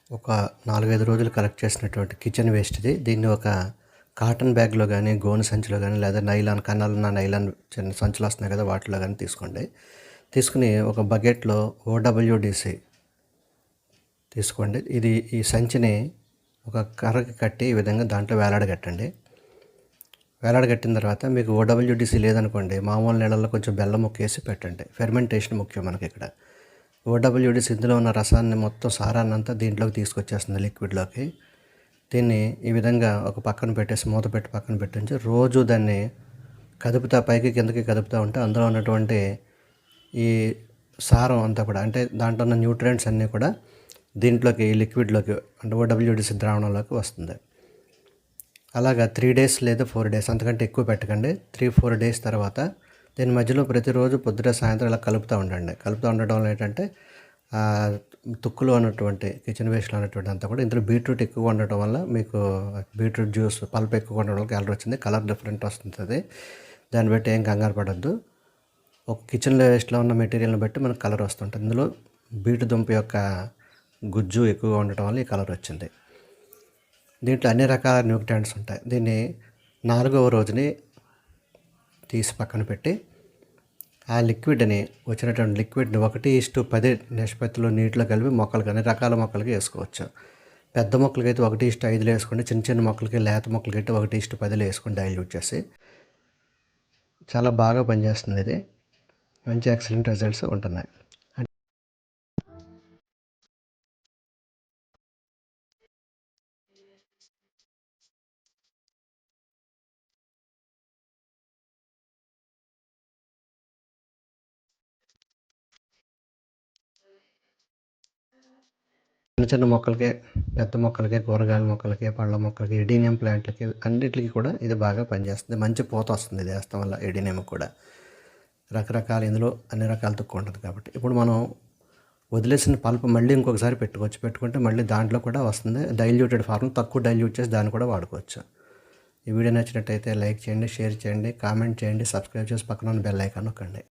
ఒక 4, 5 రోజులు కలెక్ట్ చేసినటువంటి కిచెన్ వేస్ట్ ఇది. దీన్ని ఒక కాటన్ బ్యాగ్‌లో గానీ, గోను సంచిలో గానీ, లేదా నైలాన్ కన్నాలున్న నైలాన్ చిన్న సంచులు వస్తున్నాయి కదా! వాటిలో గానీ తీసుకోండి. తీసుకొని ఒక బకెట్‌లో ఓడబ్ల్యూడీసీ తీసుకోండి. ఈ సంచిని ఒక కర్రకి కట్టి ఈ విధంగా దాంట్లో వేలాడగట్టండి. వేలాడగట్టిన తర్వాత మీకు ఓడబ్ల్యూడీసీ లేదనుకోండి, మామూలు నీళ్ళల్లో కొంచెం బెల్లం ముక్కేసి పెట్టండి. ఫెర్మెంటేషన్ ముఖ్యం మనకిక్కడ. ఓడబ్ల్యూడీసీ ఇందులో ఉన్న రసాన్ని మొత్తం సారాన్నంతా దీంట్లోకి తీసుకొచ్చేస్తుంది లిక్విడ్లోకి. దీన్ని ఈ విధంగా ఒక పక్కన పెట్టేసి మూత పెట్టి పక్కన పెట్టించి రోజు దాన్ని కదుపుతా పైకి కిందకి కదుపుతూ ఉంటే అందులో ఉన్నటువంటి ఈ సారం అంతా కూడా అంటే దాంట్లో ఉన్న న్యూట్రియంట్స్ అన్నీ కూడా దీంట్లోకి లిక్విడ్లోకి అంటే ఓడబ్ల్యూడీసీ ద్రావణంలోకి వస్తుంది. అలాగా 3 డేస్ లేదా 4 డేస్ అంతకంటే ఎక్కువ పెట్టకండి. 3-4 డేస్ తర్వాత దీని మధ్యలో ప్రతిరోజు పొద్దున సాయంత్రం ఇలా కలుపుతూ ఉండండి. కలుపుతూ ఉండడం వల్ల ఏంటంటే తుక్కులో ఉన్నటువంటి కిచెన్ వేస్ట్లో ఉన్నటువంటి అంతా కూడా ఇందులో బీట్రూట్ ఎక్కువగా ఉండటం వల్ల మీకు బీట్రూట్ జ్యూస్ పల్ప్ ఎక్కువగా ఉండడం వల్ల కలర్ వచ్చింది. కలర్ డిఫరెంట్ వస్తుంది. దాన్ని బట్టి ఏం కంగారు పడద్దు. ఒక కిచెన్ వేస్ట్లో ఉన్న మెటీరియల్ని బట్టి మనకు కలర్ వస్తుంటుంది. ఇందులో బీటు దుంప యొక్క గుజ్జు ఎక్కువగా ఉండటం వల్ల ఈ కలర్ వచ్చింది. దీంట్లో అన్ని రకాల న్యూట్రియంట్స్ ఉంటాయి. దీన్ని 4వ రోజుని తీసి పక్కన పెట్టి ఆ లిక్విడ్ని వచ్చినటువంటి లిక్విడ్ని 1:10 నిష్పత్తిలో నీటిలో కలిపి మొక్కలకి అన్ని రకాల మొక్కలకి వేసుకోవచ్చు. పెద్ద మొక్కలకైతే 1:5లో వేసుకోండి. చిన్న చిన్న మొక్కలకి లేత మొక్కలకైతే 1:10లో వేసుకొని డైల్యూట్ చేసి చాలా బాగా పనిచేస్తుంది. ఇది మంచి ఎక్సలెంట్ రిజల్ట్స్ ఉంటున్నాయి. చిన్న చిన్న మొక్కలకి, పెద్ద మొక్కలకి, కూరగాయల మొక్కలకి, పళ్ళ మొక్కలకి, ఎడీనియం ప్లాంట్లకి అన్నిటికి కూడా ఇది బాగా పనిచేస్తుంది. మంచి పూత వస్తుంది ఇది వేస్తాం వల్ల ఎడీనియం కూడా. రకరకాల ఇందులో అన్ని రకాల తుక్కు ఉంటుంది కాబట్టి. ఇప్పుడు మనం వదిలేసిన పల్ప్ మళ్ళీ ఇంకొకసారి పెట్టుకోవచ్చు. పెట్టుకుంటే మళ్ళీ దాంట్లో కూడా వస్తుంది. డైల్యూటెడ్ ఫార్మ్ తక్కువ డైల్యూట్ చేసి దాన్ని కూడా వాడుకోవచ్చు. ఈ వీడియో నచ్చినట్టయితే లైక్ చేయండి, షేర్ చేయండి, కామెంట్ చేయండి, సబ్స్క్రైబ్ చేసి పక్కన ఉన్న బెల్ ఐకాన్ నొక్కండి.